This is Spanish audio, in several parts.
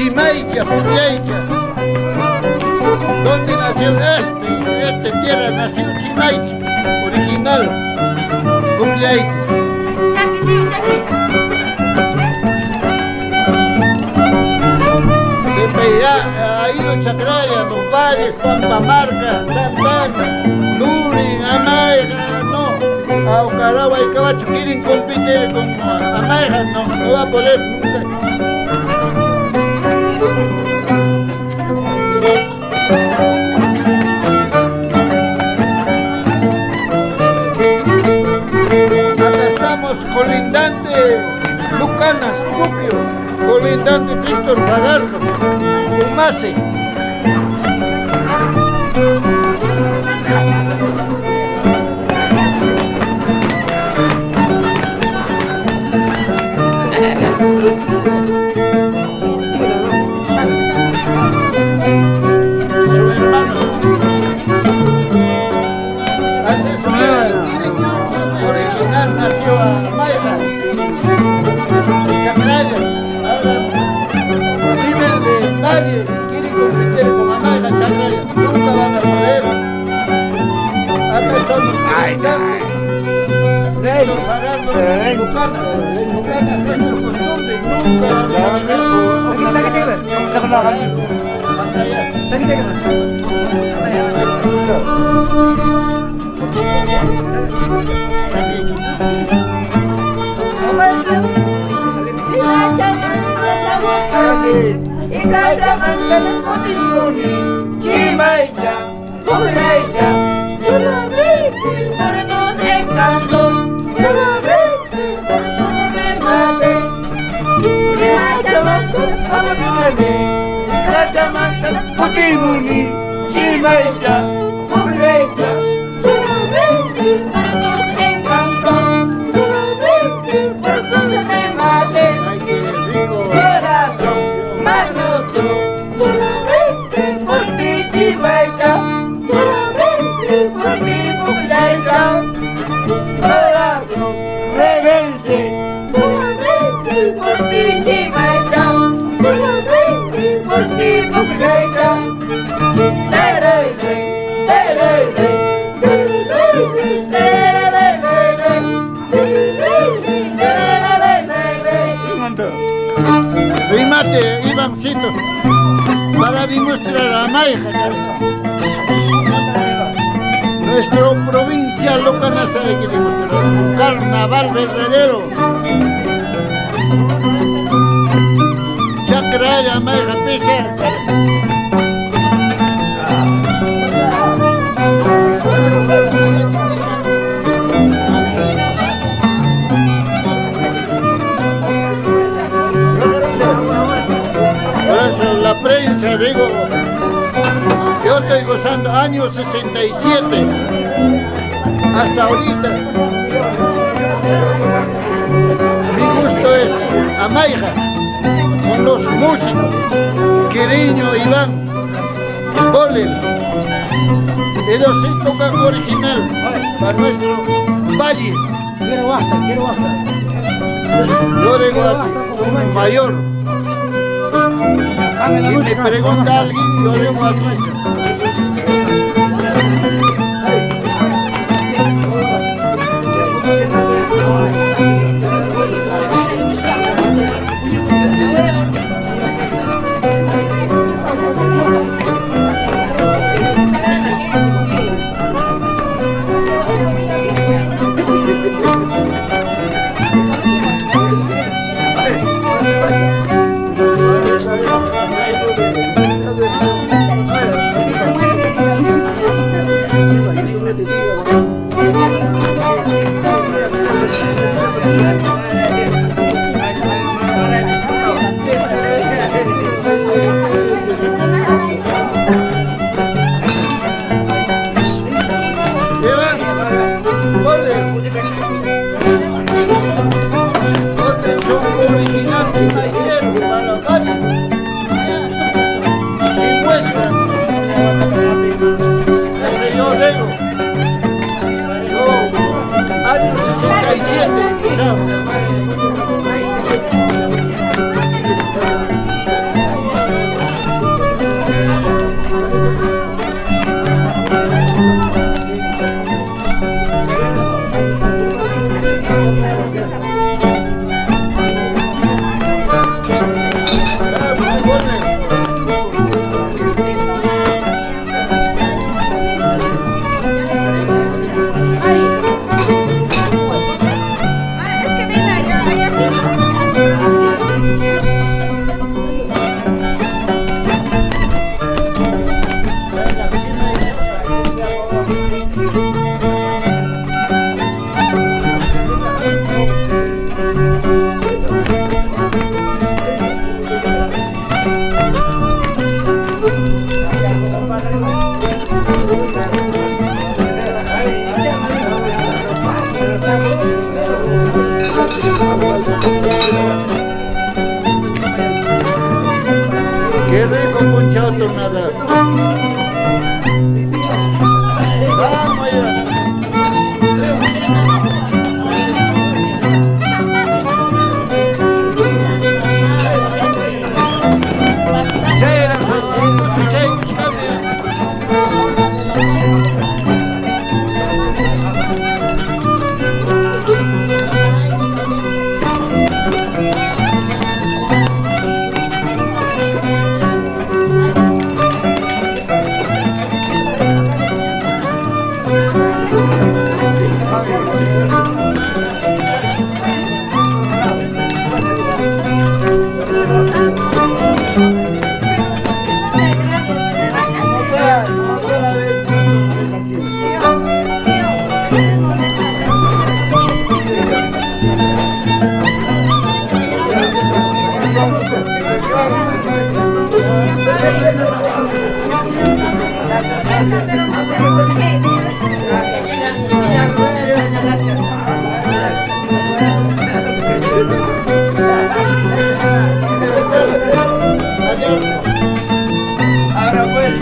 Chimaicha, Pugliaicha. ¿Dónde nació este tierra? Nació Chimaicha, original, Pugliaicha. Ha ido Chacraya, los valles, Pampamarca, Santana, Lurin, Amaiga, no. Aucaragua y Cabacho quieren competir con Amaiga, no va a poder nunca. Acá estamos colindante Lucanas, Puquio, colindante Víctor Fagardo, Umase. Su hermano. Hace su original nació a Mayra. Chacraya. Ahora nivel de valle quiere competir con Amaya, Chacraya. Nunca van a poder. Acá estamos colindando. Pagando Lucanas, nuestra costumbre, nunca Putimuni, Chimaicha, Pulecha, solamente por tus encantos, solamente por tus remates, corazón mañoso, solamente por ti, Chimaicha, solamente por ti, Pulecha, corazón rebelde, solamente por ti, Chimaicha, solamente por ti, Pulecha. Rimate, Ivancito, para demostrar a Maija, nuestra provincia Lucanas hay que demostrar un carnaval verdadero. Chacraya, Maija, pesa. La prensa, digo, yo estoy gozando años 67 hasta ahorita. Mi gusto es Amaiga, con los músicos, Quiriño, Iván, Boles. Ellos sí tocan original para nuestro valle. Quiero basta. Yo digo así, como mayor. Si me pregunta alguien, yo digo así. Año 67, chao. Qué rico ponchado tornado. Vamos allá. Ahora pues,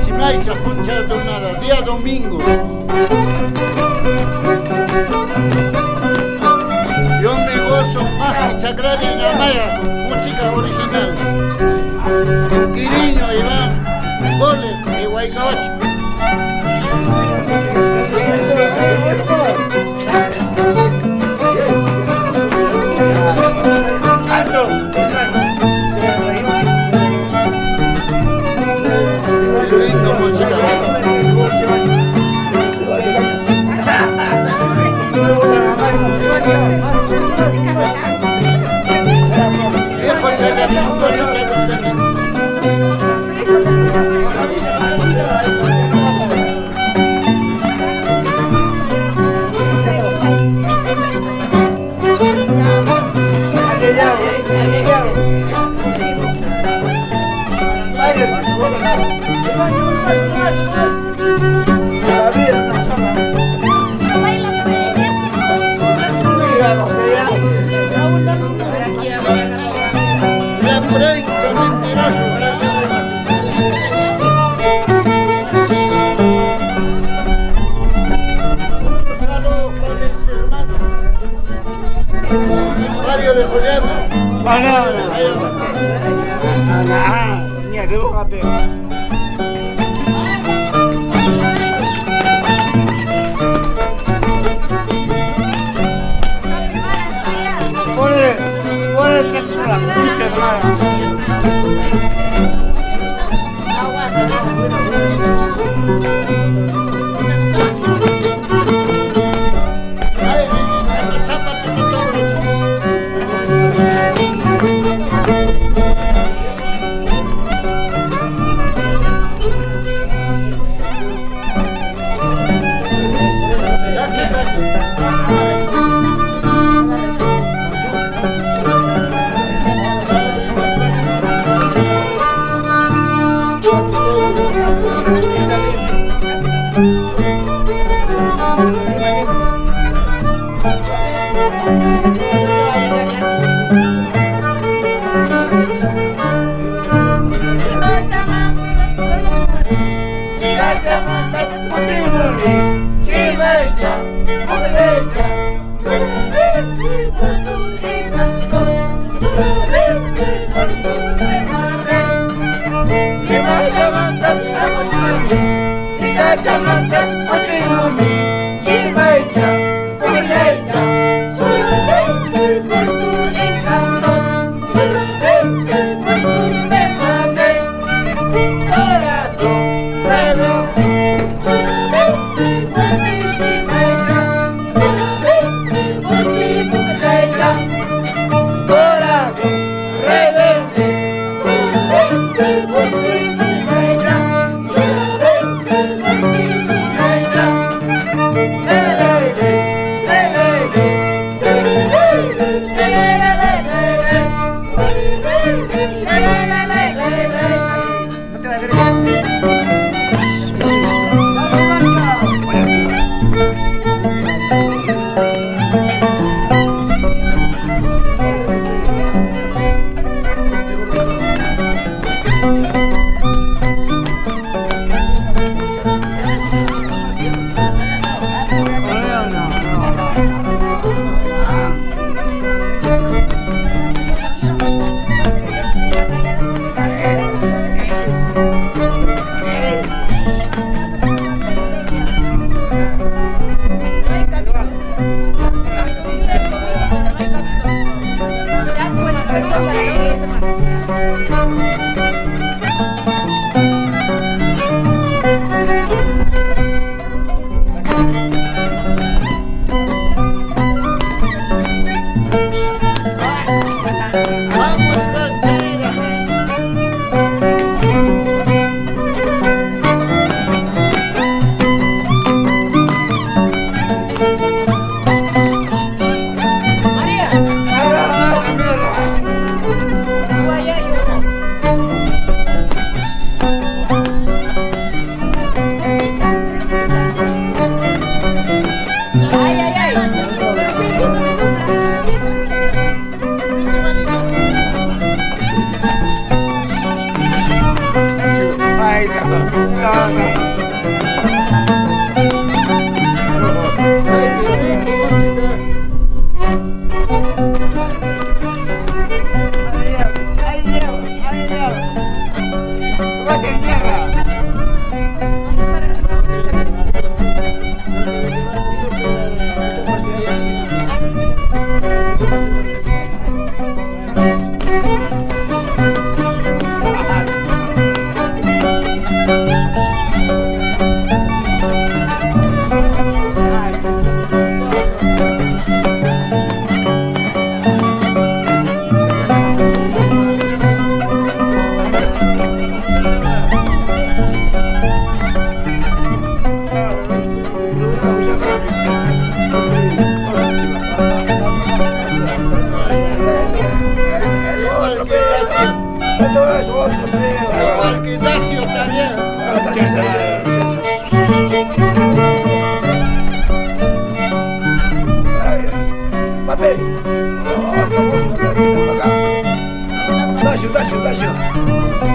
Chimaicha, poncha de tornada, día domingo. Yo me gozo más Chacraria en Amaya con música original. Quiriño, Iván, Boler y Guaycabacho. La prensa mentirosa. Muchos saludos para mis hermanos. Mario de Juliano. banana. Mira, qué boca pega. Ponle que la pinche hermana. baila. No, no. Ay, qué rico, música. Vas en tierra. Igual que Ignacio también. Papel. Dacio.